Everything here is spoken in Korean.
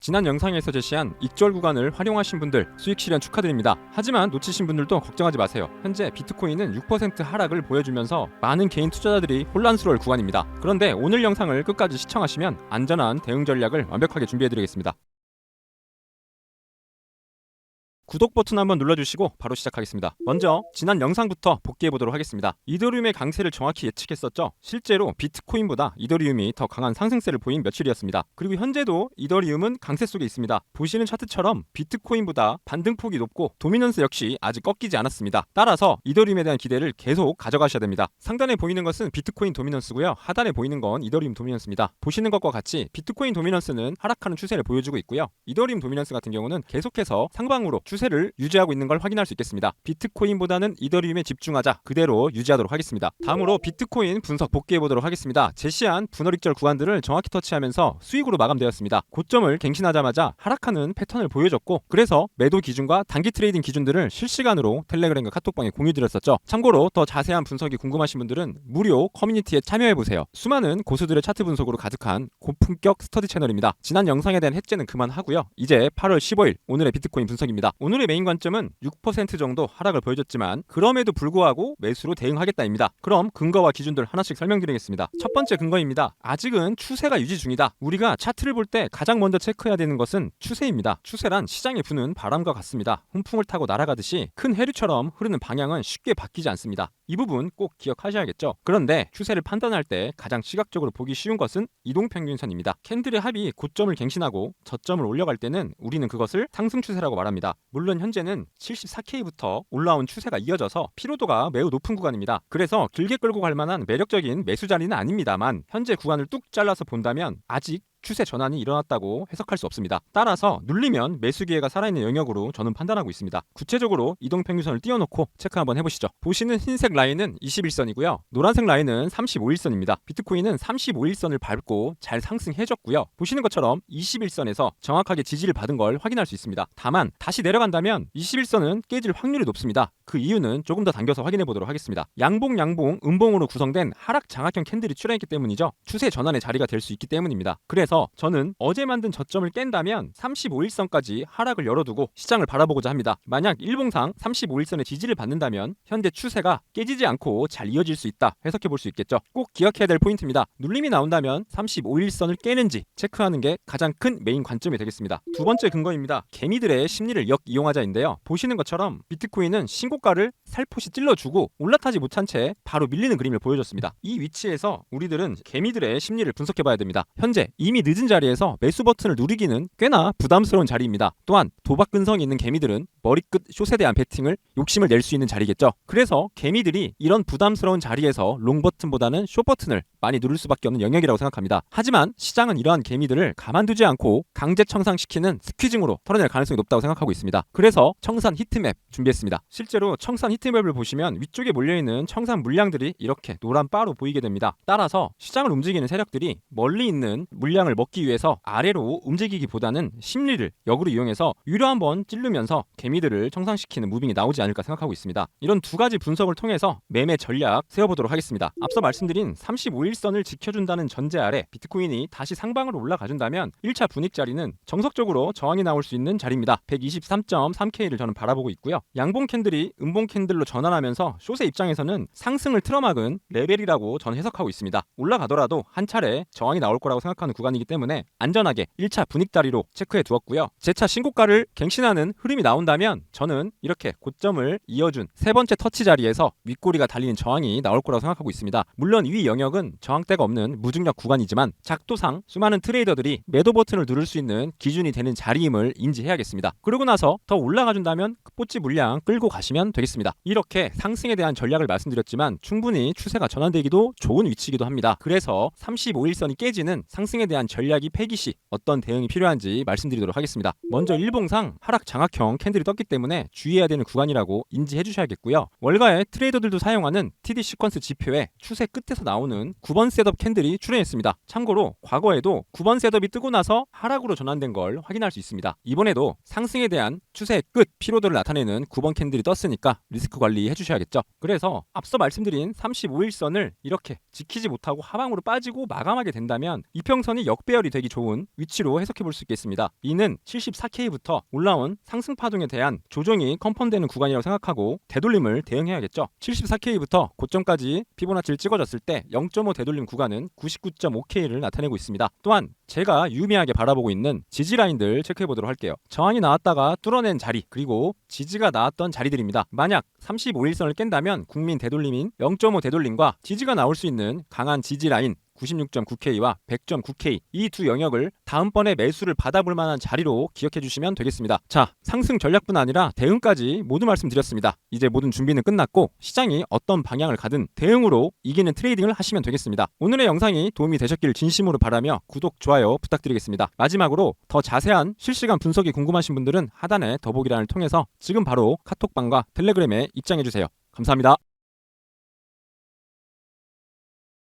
지난 영상에서 제시한 익절 구간을 활용하신 분들 수익 실현 축하드립니다. 하지만 놓치신 분들도 걱정하지 마세요. 현재 비트코인은 6% 하락을 보여주면서 많은 개인 투자자들이 혼란스러울 구간입니다. 그런데 오늘 영상을 끝까지 시청하시면 안전한 대응 전략을 완벽하게 준비해드리겠습니다. 구독 버튼 한번 눌러주시고 바로 시작하겠습니다. 먼저 지난 영상부터 복귀해보도록 하겠습니다. 이더리움의 강세를 정확히 예측했었죠. 실제로 비트코인보다 이더리움이 더 강한 상승세를 보인 며칠이었습니다. 그리고 현재도 이더리움은 강세 속에 있습니다. 보시는 차트처럼 비트코인보다 반등폭이 높고 도미넌스 역시 아직 꺾이지 않았습니다. 따라서 이더리움에 대한 기대를 계속 가져가셔야 됩니다. 상단에 보이는 것은 비트코인 도미넌스고요. 하단에 보이는 건 이더리움 도미넌스입니다. 보시는 것과 같이 비트코인 도미넌스는 하락하는 추세를 보여주고 있고요. 이더리움 도미넌스 같은 경우는 계속해서 상방으로 추세를 유지하고 있는 걸 확인할 수 있겠습니다. 비트코인보다는 이더리움에 집중하자 그대로 유지하도록 하겠습니다. 다음으로 비트코인 분석 복귀해 보도록 하겠습니다. 제시한 분할 익절 구간들을 정확히 터치하면서 수익으로 마감되었습니다. 고점을 갱신하자마자 하락하는 패턴을 보여줬고 그래서 매도 기준과 단기 트레이딩 기준들을 실시간으로 텔레그램과 카톡방에 공유드렸었죠. 참고로 더 자세한 분석이 궁금하신 분들은 무료 커뮤니티에 참여해보세요. 수많은 고수들의 차트 분석으로 가득한 고품격 스터디 채널입니다. 지난 영상에 대한 해제는 그만하고요. 이제 8월 15일 오늘의 비트코인 분석입니다. 오늘의 메인 관점은 6% 정도 하락을 보여줬지만 그럼에도 불구하고 매수로 대응하겠다입니다. 그럼 근거와 기준들 하나씩 설명드리겠습니다. 첫 번째 근거입니다. 아직은 추세가 유지 중이다. 우리가 차트를 볼 때 가장 먼저 체크해야 되는 것은 추세입니다. 추세란 시장에 부는 바람과 같습니다. 훈풍을 타고 날아가듯이 큰 해류처럼 흐르는 방향은 쉽게 바뀌지 않습니다. 이 부분 꼭 기억하셔야겠죠. 그런데 추세를 판단할 때 가장 시각적으로 보기 쉬운 것은 이동평균선입니다. 캔들의 합이 고점을 갱신하고 저점을 올려갈 때는 우리는 그것을 상승 추세라고 말합니다. 물론 현재는 74K부터 올라온 추세가 이어져서 피로도가 매우 높은 구간입니다. 그래서 길게 끌고 갈 만한 매력적인 매수 자리는 아닙니다만 현재 구간을 뚝 잘라서 본다면 아직 추세 전환이 일어났다고 해석할 수 없습니다. 따라서 눌리면 매수 기회가 살아있는 영역으로 저는 판단하고 있습니다. 구체적으로 이동평균선을 띄워놓고 체크 한번 해보시죠. 보시는 흰색 라인은 21선이고요. 노란색 라인은 35일선입니다. 비트코인은 35일선을 밟고 잘 상승해줬고요. 보시는 것처럼 21선에서 정확하게 지지를 받은 걸 확인할 수 있습니다. 다만 다시 내려간다면 21선은 깨질 확률이 높습니다. 그 이유는 조금 더 당겨서 확인해 보도록 하겠습니다. 양봉, 음봉으로 구성된 하락 장악형 캔들이 출현했기 때문이죠. 추세 전환의 자리가 될 수 있기 때문입니다. 그래서 저는 어제 만든 저점을 깬다면 35일선까지 하락을 열어두고 시장을 바라보고자 합니다. 만약 일봉상 35일선의 지지를 받는다면 현재 추세가 깨지지 않고 잘 이어질 수 있다 해석해 볼 수 있겠죠. 꼭 기억해야 될 포인트입니다. 눌림이 나온다면 35일선을 깨는지 체크하는 게 가장 큰 메인 관점이 되겠습니다. 두 번째 근거입니다. 개미들의 심리를 역이용하자인데요. 보시는 것처럼 비트코인은 신고가를 살포시 찔러주고 올라타지 못한 채 바로 밀리는 그림을 보여줬습니다. 이 위치에서 우리들은 개미들의 심리를 분석해 봐야 됩니다. 현재 이미 늦은 자리에서 매수 버튼을 누리기는 꽤나 부담스러운 자리입니다. 또한 도박 근성이 있는 개미들은 머리끝 숏에 대한 베팅을 욕심을 낼 수 있는 자리겠죠. 그래서 개미들이 이런 부담스러운 자리에서 롱 버튼보다는 숏 버튼을 많이 누를 수밖에 없는 영역이라고 생각합니다. 하지만 시장은 이러한 개미들을 가만두지 않고 강제 청산시키는 스퀴징으로 털어낼 가능성이 높다고 생각하고 있습니다. 그래서 청산 히트맵 준비했습니다. 실제로 청산 히트맵을 보시면 위쪽에 몰려있는 청산 물량들이 이렇게 노란 바로 보이게 됩니다. 따라서 시장을 움직이는 세력들이 멀리 있는 물량을 먹기 위해서 아래로 움직이기보다는 심리를 역으로 이용해서 위로 한번 찌르면서 개미들을 청산시키는 무빙이 나오지 않을까 생각하고 있습니다. 이런 두 가지 분석을 통해서 매매 전략 세워보도록 하겠습니다. 앞서 말씀드린 35일선을 지켜준다는 전제 아래 비트코인이 다시 상방으로 올라가준다면 1차 분익 자리는 정석적으로 저항이 나올 수 있는 자리입니다. 123.3K를 저는 바라보고 있고요. 양봉 캔들이 음봉 캔들로 전환하면서 숏의 입장에서는 상승을 틀어막은 레벨이라고 저는 해석하고 있습니다. 올라가더라도 한 차례 저항이 나올 거라고 생각하는 구간이기 때문에 안전하게 1차 분익 자리로 체크해 두었고요. 재차 신고가를 갱신하는 흐름이 나온다면 저는 이렇게 고점을 이어준 세 번째 터치 자리에서 윗꼬리가 달리는 저항이 나올 거라고 생각하고 있습니다. 물론 위 영역은 저항대가 없는 무중력 구간이지만 작도상 수많은 트레이더들이 매도 버튼을 누를 수 있는 기준이 되는 자리임을 인지해야겠습니다. 그러고 나서 더 올라가준다면 끝보지 물량 끌고 가시면 되겠습니다. 이렇게 상승에 대한 전략을 말씀드렸지만 충분히 추세가 전환되기도 좋은 위치이기도 합니다. 그래서 35일선이 깨지는 상승에 대한 전략이 폐기 시 어떤 대응이 필요한지 말씀드리도록 하겠습니다. 먼저 일봉상 하락 장악형 캔들이 떴기 때문에 주의해야 되는 구간이라고 인지해 주셔야겠고요. 월가의 트레이더들도 사용하는 TD 시퀀스 지표에 추세 끝에서 나오는 9번 셋업 캔들이 출현했습니다. 참고로 과거에도 9번 셋업이 뜨고 나서 하락으로 전환된 걸 확인할 수 있습니다. 이번에도 상승에 대한 추세의 끝 피로도를 나타내는 9번 캔들이 떴으니까 리스크 관리해 주셔야겠죠. 그래서 앞서 말씀드린 35일선을 이렇게 지키지 못하고 하방으로 빠지고 마감하게 된다면 이평선이 역배열이 되기 좋은 위치로 해석해 볼 수 있겠습니다. 이는 74K부터 올라온 상승 파동에 대한 조정이 컨펌되는 구간이라고 생각하고 되돌림을 대응해야겠죠. 74K부터 고점까지 피보나치를 찍어줬을 때 0.5 되돌림 구간은 99.5K를 나타내고 있습니다. 또한 제가 유의미하게 바라보고 있는 지지 라인들 체크해 보도록 할게요. 저항이 나왔다가 뚫어낸 자리, 그리고 지지가 나왔던 자리들입니다. 만약 35일선을 깬다면 국민 되돌림인 0.5 되돌림과 지지가 나올 수 있는 강한 지지 라인 96.9K와 100.9K 이 두 영역을 다음번에 매수를 받아볼 만한 자리로 기억해 주시면 되겠습니다. 자, 상승 전략뿐 아니라 대응까지 모두 말씀드렸습니다. 이제 모든 준비는 끝났고 시장이 어떤 방향을 가든 대응으로 이기는 트레이딩을 하시면 되겠습니다. 오늘의 영상이 도움이 되셨길 진심으로 바라며 구독, 좋아요 부탁드리겠습니다. 마지막으로 더 자세한 실시간 분석이 궁금하신 분들은 하단의 더보기란을 통해서 지금 바로 카톡방과 텔레그램에 입장해 주세요. 감사합니다.